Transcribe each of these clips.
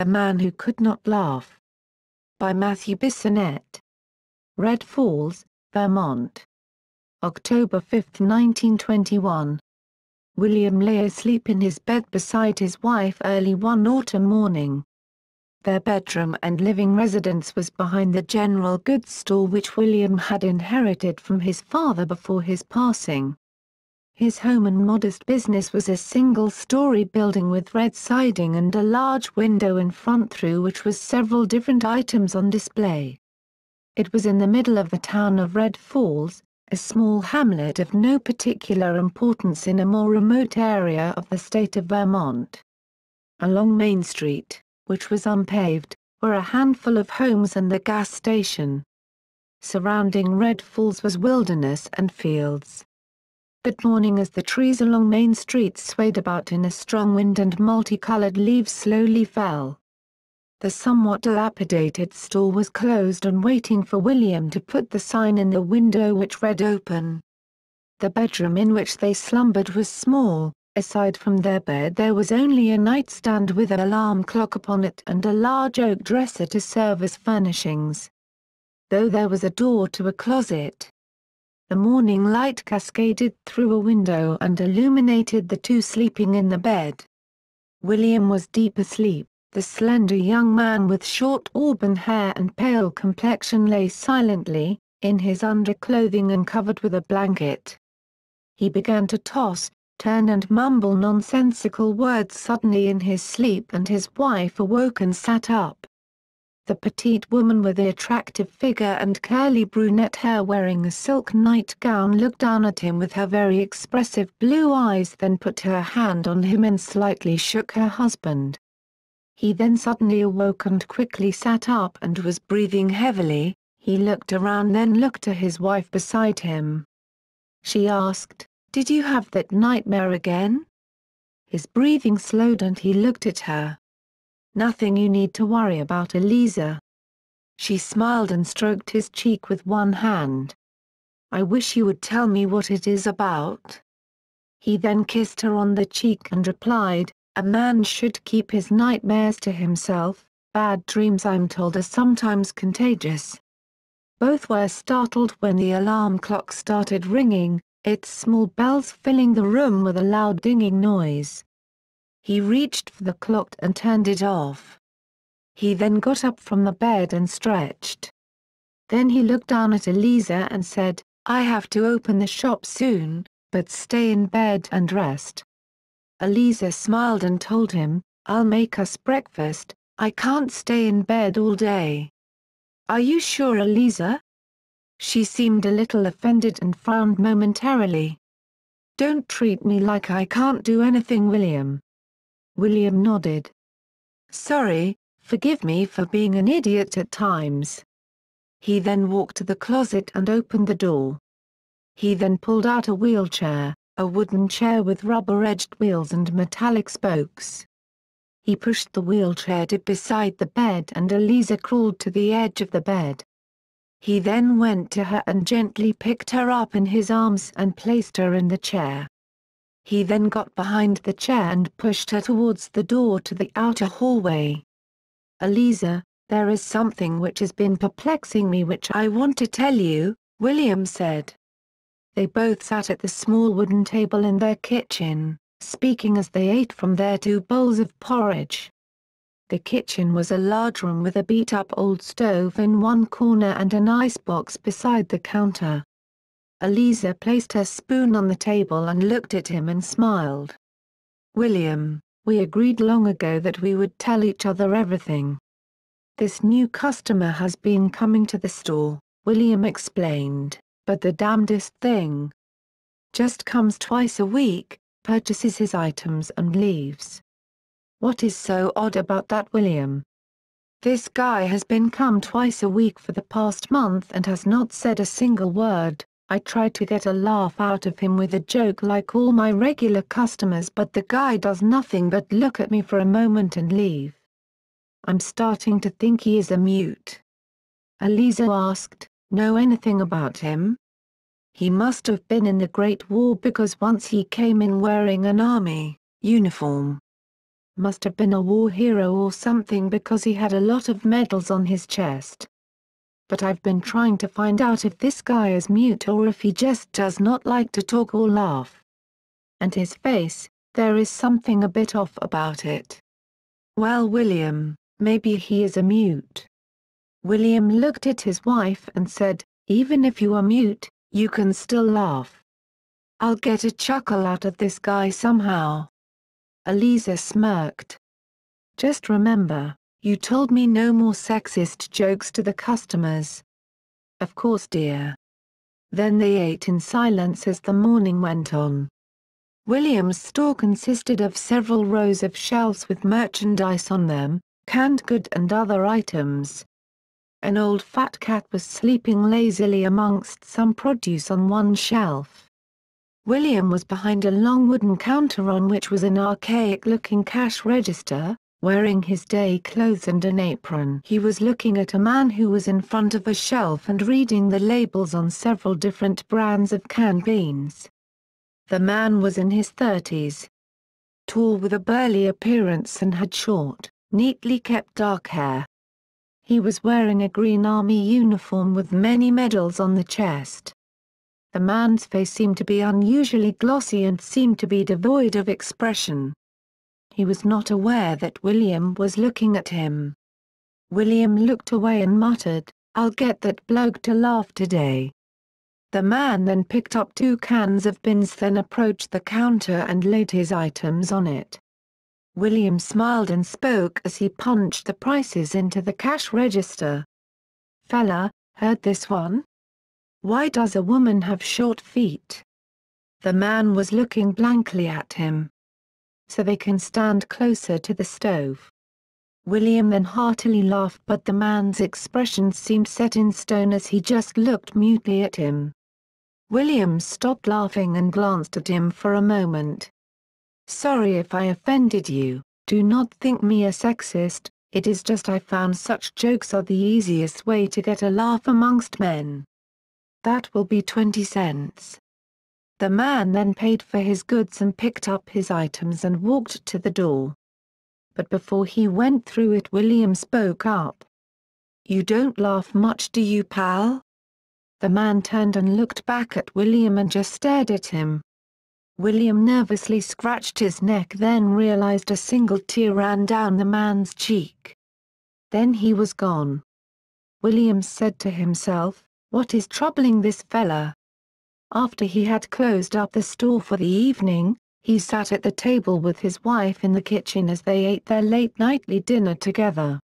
A Man Who Could Not Laugh. By Matthew Bissonnette. Red Falls, Vermont. October 5, 1921. William lay asleep in his bed beside his wife early one autumn morning. Their bedroom and living residence was behind the general goods store which William had inherited from his father before his passing. His home and modest business was a single-story building with red siding and a large window in front through which was several different items on display. It was in the middle of the town of Red Falls, a small hamlet of no particular importance in a more remote area of the state of Vermont. Along Main Street, which was unpaved, were a handful of homes and the gas station. Surrounding Red Falls was wilderness and fields. That morning, as the trees along Main Street swayed about in a strong wind and multicolored leaves slowly fell, the somewhat dilapidated store was closed and waiting for William to put the sign in the window which read "Open." The bedroom in which they slumbered was small. Aside from their bed there was only a nightstand with an alarm clock upon it and a large oak dresser to serve as furnishings. Though there was a door to a closet, the morning light cascaded through a window and illuminated the two sleeping in the bed. William was deep asleep. The slender young man with short auburn hair and pale complexion lay silently, in his underclothing and covered with a blanket. He began to toss, turn and mumble nonsensical words suddenly in his sleep, and his wife awoke and sat up. The petite woman with the attractive figure and curly brunette hair wearing a silk nightgown looked down at him with her very expressive blue eyes, then put her hand on him and slightly shook her husband. He then suddenly awoke and quickly sat up and was breathing heavily. He looked around, then looked to his wife beside him. She asked, "Did you have that nightmare again?" His breathing slowed and he looked at her. "Nothing you need to worry about, Eliza." She smiled and stroked his cheek with one hand. "I wish you would tell me what it is about." He then kissed her on the cheek and replied, "A man should keep his nightmares to himself. Bad dreams, I'm told, are sometimes contagious." Both were startled when the alarm clock started ringing, its small bells filling the room with a loud dinging noise. He reached for the clock and turned it off. He then got up from the bed and stretched. Then he looked down at Eliza and said, "I have to open the shop soon, but stay in bed and rest." Eliza smiled and told him, "I'll make us breakfast, I can't stay in bed all day." "Are you sure, Eliza?" She seemed a little offended and frowned momentarily. "Don't treat me like I can't do anything, William." William nodded. "Sorry, forgive me for being an idiot at times." He then walked to the closet and opened the door. He then pulled out a wheelchair, a wooden chair with rubber-edged wheels and metallic spokes. He pushed the wheelchair to beside the bed and Eliza crawled to the edge of the bed. He then went to her and gently picked her up in his arms and placed her in the chair. He then got behind the chair and pushed her towards the door to the outer hallway. "Eliza, there is something which has been perplexing me which I want to tell you," William said. They both sat at the small wooden table in their kitchen, speaking as they ate from their two bowls of porridge. The kitchen was a large room with a beat-up old stove in one corner and an icebox beside the counter. Eliza placed her spoon on the table and looked at him and smiled. "William, we agreed long ago that we would tell each other everything. This new customer has been coming to the store," William explained, "but the damnedest thing. Just comes twice a week, purchases his items and leaves." "What is so odd about that, William?" "This guy has been come twice a week for the past month and has not said a single word. I tried to get a laugh out of him with a joke like all my regular customers, but the guy does nothing but look at me for a moment and leave. I'm starting to think he is a mute." Eliza asked, "Know anything about him?" "He must have been in the Great War because once he came in wearing an army uniform." Must have been a war hero or something because he had a lot of medals on his chest. But I've been trying to find out if this guy is mute or if he just does not like to talk or laugh. And his face, there is something a bit off about it. Well, William, maybe he is a mute. William looked at his wife and said, even if you are mute, you can still laugh. I'll get a chuckle out of this guy somehow. Eliza smirked. Just remember, you told me no more sexist jokes to the customers. Of course, dear. Then they ate in silence as the morning went on. William's store consisted of several rows of shelves with merchandise on them, canned good and other items. An old fat cat was sleeping lazily amongst some produce on one shelf. William was behind a long wooden counter on which was an archaic-looking cash register, wearing his day clothes and an apron. He was looking at a man who was in front of a shelf and reading the labels on several different brands of canned beans. The man was in his 30s. Tall with a burly appearance and had short, neatly kept dark hair. He was wearing a green army uniform with many medals on the chest. The man's face seemed to be unusually glossy and seemed to be devoid of expression. He was not aware that William was looking at him. William looked away and muttered, "I'll get that bloke to laugh today." The man then picked up 2 cans of beans, then approached the counter and laid his items on it. William smiled and spoke as he punched the prices into the cash register. "Fella, heard this one? Why does a woman have short feet?" The man was looking blankly at him. "So they can stand closer to the stove." William then heartily laughed, but the man's expression seemed set in stone as he just looked mutely at him. William stopped laughing and glanced at him for a moment. "Sorry if I offended you, do not think me a sexist, it is just I found such jokes are the easiest way to get a laugh amongst men. That will be 20 cents. The man then paid for his goods and picked up his items and walked to the door. But before he went through it, William spoke up. "You don't laugh much, do you, pal?" The man turned and looked back at William and just stared at him. William nervously scratched his neck, then realized a single tear ran down the man's cheek. Then he was gone. William said to himself, "What is troubling this fella?" After he had closed up the store for the evening, he sat at the table with his wife in the kitchen as they ate their late nightly dinner together.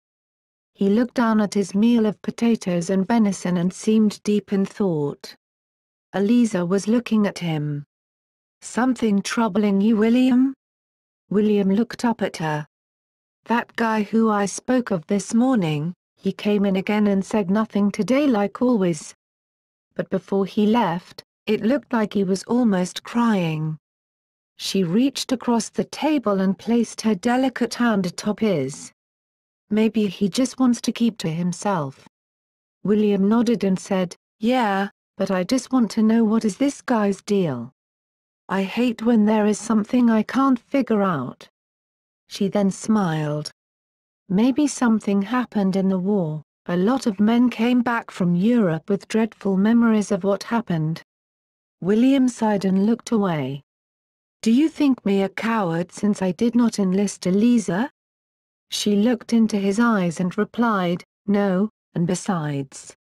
He looked down at his meal of potatoes and venison and seemed deep in thought. Eliza was looking at him. "Something troubling you, William?" William looked up at her. "That guy who I spoke of this morning, he came in again and said nothing today like always. But before he left, it looked like he was almost crying." She reached across the table and placed her delicate hand atop his. "Maybe he just wants to keep to himself." William nodded and said, "Yeah, but I just want to know what is this guy's deal. I hate when there is something I can't figure out." She then smiled. "Maybe something happened in the war. A lot of men came back from Europe with dreadful memories of what happened." William sighed and looked away. "Do you think me a coward since I did not enlist, Eliza?" She looked into his eyes and replied, "No, and besides,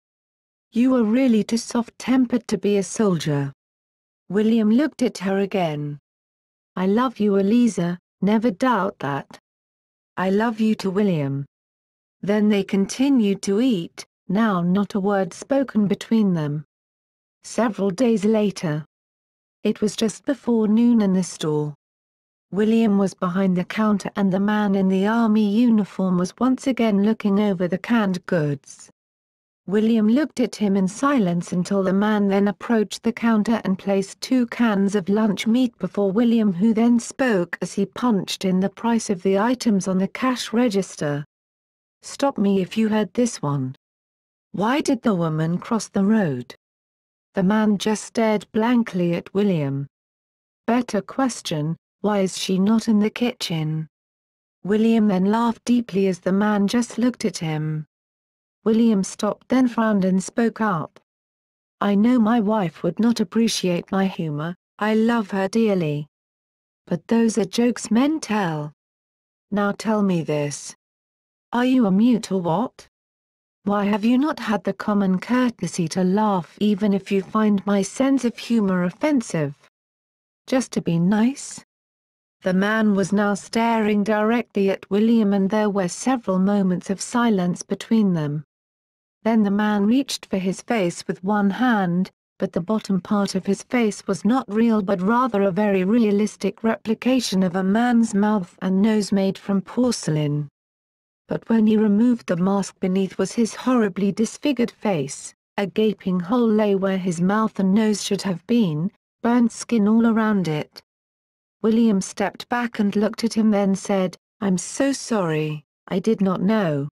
you are really too soft-tempered to be a soldier." William looked at her again. "I love you, Eliza, never doubt that." "I love you too, William." Then they continued to eat, now not a word spoken between them. Several days later. It was just before noon in the store. William was behind the counter and the man in the army uniform was once again looking over the canned goods. William looked at him in silence until the man then approached the counter and placed 2 cans of lunch meat before William, who then spoke as he punched in the price of the items on the cash register. "Stop me if you heard this one. Why did the woman cross the road?" The man just stared blankly at William. "Better question, why is she not in the kitchen?" William then laughed deeply as the man just looked at him. William stopped, then frowned and spoke up. "I know my wife would not appreciate my humor, I love her dearly. But those are jokes men tell. Now tell me this. Are you a mute or what? Why have you not had the common courtesy to laugh even if you find my sense of humor offensive? Just to be nice?" The man was now staring directly at William and there were several moments of silence between them. Then the man reached for his face with one hand, but the bottom part of his face was not real but rather a very realistic replication of a man's mouth and nose made from porcelain. But when he removed the mask beneath was his horribly disfigured face, a gaping hole lay where his mouth and nose should have been, burnt skin all around it. William stepped back and looked at him, then said, "I'm so sorry, I did not know."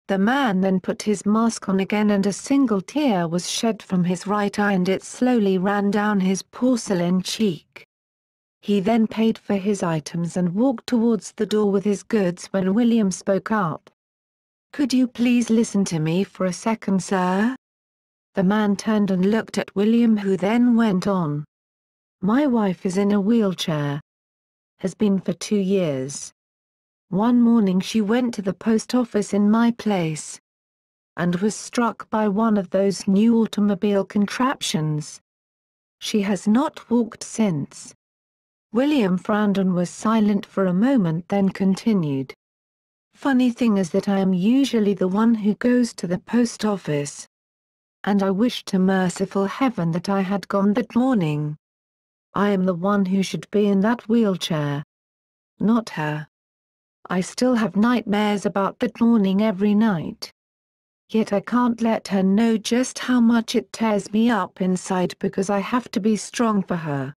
The man then put his mask on again and a single tear was shed from his right eye and it slowly ran down his porcelain cheek. He then paid for his items and walked towards the door with his goods when William spoke up. "Could you please listen to me for a second, sir?" The man turned and looked at William, who then went on. "My wife is in a wheelchair. Has been for 2 years. One morning she went to the post office in my place and was struck by one of those new automobile contraptions. She has not walked since." William frowned and was silent for a moment, then continued. "Funny thing is that I am usually the one who goes to the post office. And I wish to merciful heaven that I had gone that morning. I am the one who should be in that wheelchair. Not her. I still have nightmares about that morning every night. Yet I can't let her know just how much it tears me up inside because I have to be strong for her."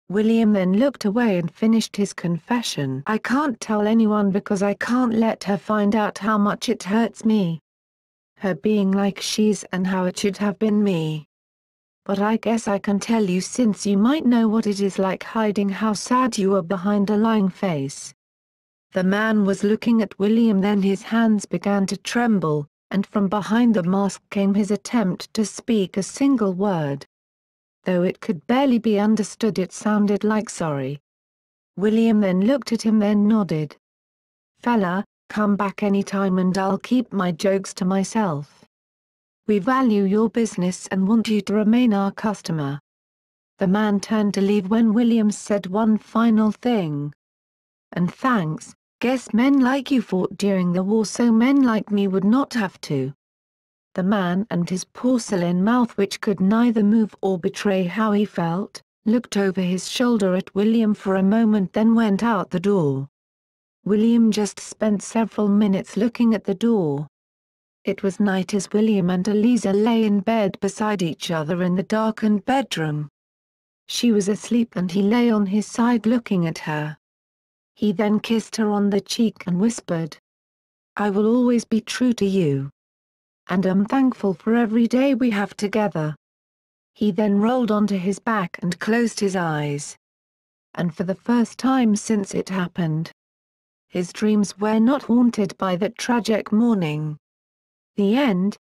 William then looked away and finished his confession. "I can't tell anyone because I can't let her find out how much it hurts me. Her being like she's and how it should have been me. But I guess I can tell you since you might know what it is like hiding how sad you are behind a lying face." The man was looking at William, then his hands began to tremble, and from behind the mask came his attempt to speak a single word. Though it could barely be understood, it sounded like sorry. William then looked at him, then nodded. "Fella, come back anytime and I'll keep my jokes to myself. We value your business and want you to remain our customer." The man turned to leave when Williams said one final thing. "And thanks, guess men like you fought during the war so men like me would not have to." The man and his porcelain mouth, which could neither move or betray how he felt, looked over his shoulder at William for a moment, then went out the door. William just spent several minutes looking at the door. It was night as William and Eliza lay in bed beside each other in the darkened bedroom. She was asleep and he lay on his side looking at her. He then kissed her on the cheek and whispered, "I will always be true to you. And am thankful for every day we have together." He then rolled onto his back and closed his eyes. And for the first time since it happened, his dreams were not haunted by that tragic morning. The end.